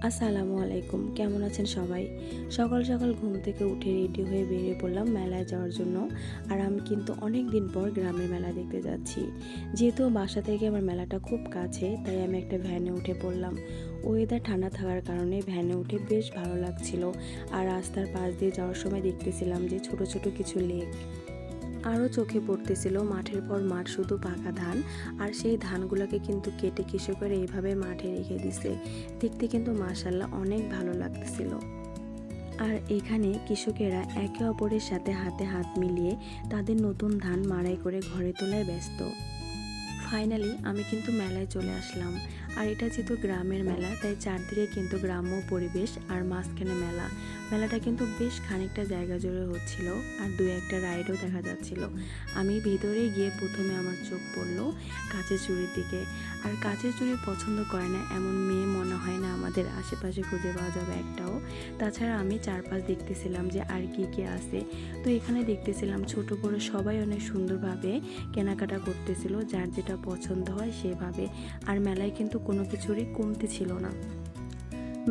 আসসালামু আলাইকুম, কেমন আছেন সবাই? সকাল সকাল ঘুম থেকে উঠে রেডি হয়ে বেরিয়ে পড়লাম মেলায় যাওয়ার জন্য। আর আমি কিন্তু অনেক দিন পর গ্রামের মেলা দেখতে যাচ্ছি। যেহেতু বাসা থেকে আমার মেলাটা খুব কাছে, তাই আমি একটা ভ্যানে উঠে পড়লাম। ওয়েদার ঠান্ডা থাকার কারণে ভ্যানে উঠে বেশ ভালো লাগছিল। আর রাস্তার পাশ দিয়ে যাওয়ার সময় দেখতেছিলাম যে ছোট ছোট কিছু লেক। আরও চোখে পড়তেছিল মাঠের পর মাঠ শুধু পাকা ধান, আর সেই ধানগুলোকে কিন্তু কেটে কৃষকেরা এইভাবে মাঠে রেখে দিছে। দেখতে কিন্তু মাশাল্লাহ অনেক ভালো লাগতেছিল। আর এখানে কৃষকেরা একে অপরের সাথে হাতে হাত মিলিয়ে তাদের নতুন ধান মাড়াই করে ঘরে তোলায় ব্যস্ত। ফাইনালি আমি কিন্তু মেলায় চলে আসলাম। আর এটা যেহেতু গ্রামের মেলা, তাই চারদিকে কিন্তু গ্রাম্য পরিবেশ আর মাঝখানে মেলা। মেলাটা কিন্তু বেশ খানিকটা জায়গা জুড়ে হচ্ছিল, আর দু একটা রাইডও দেখা যাচ্ছিল। আমি ভিতরে গিয়ে প্রথমে আমার চোখ পড়লো কাচের চুড়ির দিকে। আর কাচের চুড়ি পছন্দ করে না এমন মেয়ে মনে হয় না আমাদের আশেপাশে খুঁজে পাওয়া যাবে একটাও। তাছাড়া আমি চারপাশ দেখতেছিলাম যে আর কি কি আছে। তো এখানে দেখতেছিলাম ছোট বড় সবাই অনেক সুন্দরভাবে কেনাকাটা করতেছিল, যার যেটা পছন্দ হয় সেভাবে। আর মেলায় কিন্তু কোনো কিছুরই কমতি ছিল না।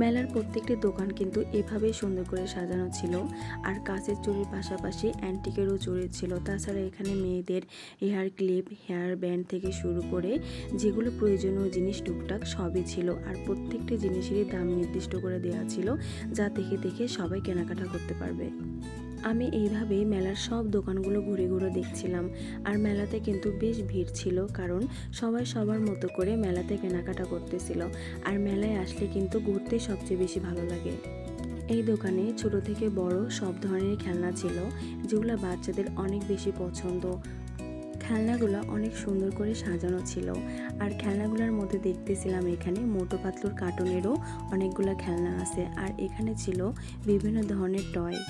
মেলার প্রত্যেকটি দোকান কিন্তু এভাবেই সুন্দর করে সাজানো ছিল। আর কাঁচের চুড়ির পাশাপাশি অ্যান্টিকেরও চুড়ি ছিল। তাছাড়া এখানে মেয়েদের হেয়ার ক্লিপ, হেয়ার ব্যান্ড থেকে শুরু করে যেগুলো প্রয়োজনীয় জিনিস টুকটাক সবই ছিল। আর প্রত্যেকটি জিনিসেরই দাম নির্দিষ্ট করে দেওয়া ছিল, যা দেখে দেখে সবাই কেনাকাটা করতে পারবে। আমি এইভাবেই মেলার সব দোকানগুলো ঘুরে ঘুরে দেখছিলাম। আর মেলাতে কিন্তু বেশ ভিড় ছিল, কারণ সবাই সবার মতো করে মেলাতে কেনাকাটা করতেছিল। আর মেলায় আসলে কিন্তু ঘুরতে সবচেয়ে বেশি ভালো লাগে। এই দোকানে ছোট থেকে বড় সব ধরনের খেলনা ছিল, যেগুলো বাচ্চাদের অনেক বেশি পছন্দ। খেলনাগুলো অনেক সুন্দর করে সাজানো ছিল। আর খেলনাগুলোর মধ্যে দেখতেছিলাম এখানে মোটু পাতলুর কার্টুনেরও অনেকগুলো খেলনা আছে। আর এখানে ছিল বিভিন্ন ধরনের টয়।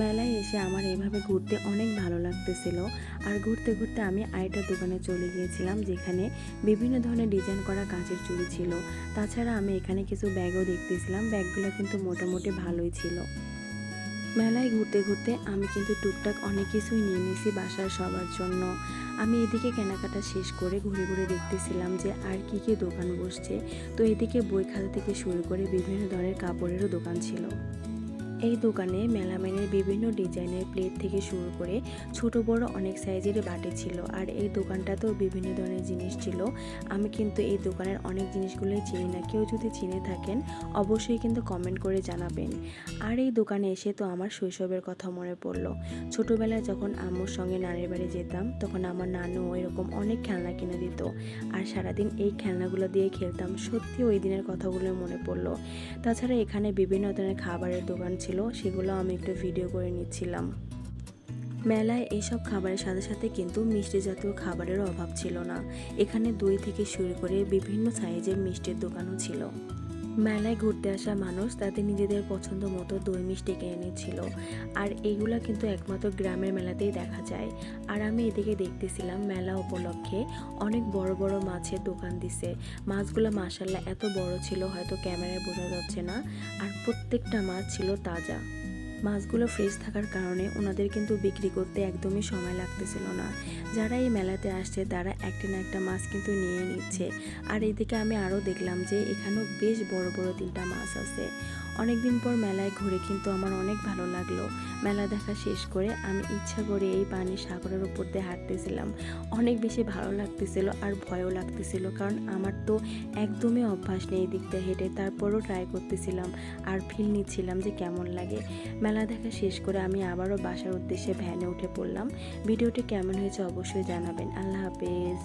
মেলায় এসে আমার এভাবে ঘুরতে অনেক ভালো লাগতেছিল। আর ঘুরতে ঘুরতে আমি আরেকটা দোকানে চলে গিয়েছিলাম, যেখানে বিভিন্ন ধরনের ডিজাইন করা কাঁচের চুড়ি ছিল। তাছাড়া আমি এখানে কিছু ব্যাগও দেখতেছিলাম, ব্যাগগুলো কিন্তু মোটামুটি ভালোই ছিল। মেলায় ঘুরতে ঘুরতে আমি কিন্তু টুকটাক অনেক কিছুই নিয়ে নিয়েছি বাসার সবার জন্য। আমি এদিকে কেনাকাটা শেষ করে ঘুরে ঘুরে দেখতেছিলাম যে আর কি কি দোকান বসছে। তো এদিকে বই খাতা থেকে শুরু করে বিভিন্ন ধরনের কাপড়েরও দোকান ছিল। এই দোকানে মেলামাইনের বিভিন্ন ডিজাইনের প্লেট থেকে শুরু করে ছোট বড় অনেক সাইজের বাটি ছিল। আর এই দোকানটাতেও বিভিন্ন ধরনের জিনিস ছিল। আমি কিন্তু এই দোকানের অনেক জিনিসগুলোই চিনি না, কেউ যদি চিনে থাকেন অবশ্যই কিন্তু কমেন্ট করে জানাবেন। আর এই দোকানে এসে তো আমার শৈশবের কথা মনে পড়লো। ছোটোবেলায় যখন আম্মুর সঙ্গে নানির বাড়ি যেতাম, তখন আমার নানু এরকম অনেক খেলনা কিনে দিত। আর সারাদিন এই খেলনাগুলো দিয়ে খেলতাম। সত্যি ওই দিনের কথাগুলো মনে পড়লো। তাছাড়া এখানে বিভিন্ন ধরনের খাবারের দোকান ছিল, সেগুলো আমি একটু ভিডিও করে নিচ্ছিলাম। মেলায় এইসব খাবারের সাথে সাথে কিন্তু মিষ্টি জাতীয় খাবারেরও অভাব ছিল না। এখানে দই থেকে শুরু করে বিভিন্ন সাইজের মিষ্টির দোকানও ছিল। মেলায় ঘুরতে আসা মানুষ তাদের নিজেদের পছন্দ মতো দই মিষ্টি কিনে নিচ্ছিল। আর এইগুলা কিন্তু একমাত্র গ্রামের মেলাতেই দেখা যায়। আর আমি এদিকে দেখতেছিলাম মেলা উপলক্ষে অনেক বড় বড় মাছের দোকান দিছে। মাছগুলো মাশাল্লাহ এত বড় ছিল, হয়তো ক্যামেরায় বোঝা যাচ্ছে না। আর প্রত্যেকটা মাছ ছিল তাজা। মাছগুলো ফ্রেশ থাকার কারণে ওনাদের কিন্তু বিক্রি করতে একদমই সময় লাগতেছিল না। যারা এই মেলাতে আসছে তারা একটা না একটা মাছ কিন্তু নিয়ে নিচ্ছে। আর এদিকে আমি আরও দেখলাম যে এখানেও বেশ বড় বড় 3টা মাছ আছে। অনেকদিন পর মেলায় ঘুরে কিন্তু আমার অনেক ভালো লাগলো। মেলা দেখা শেষ করে আমি ইচ্ছা করে এই পানির সাগরের উপর দিয়ে হাঁটতেছিলাম। অনেক বেশি ভালো লাগতেছিল আর ভয়ও লাগতেছিল, কারণ আমার তো একদমই অভ্যাস নেই এই দিকটা হেঁটে। তারপরও ট্রাই করতেছিলাম আর ফিল নিচ্ছিলাম যে কেমন লাগে। মেলা দেখা শেষ করে আমি আবারও বাসার উদ্দেশ্যে ভ্যানে উঠে পড়লাম। ভিডিওটি কেমন হয়েছে অবশ্যই জানাবেন। আল্লাহ হাফেজ।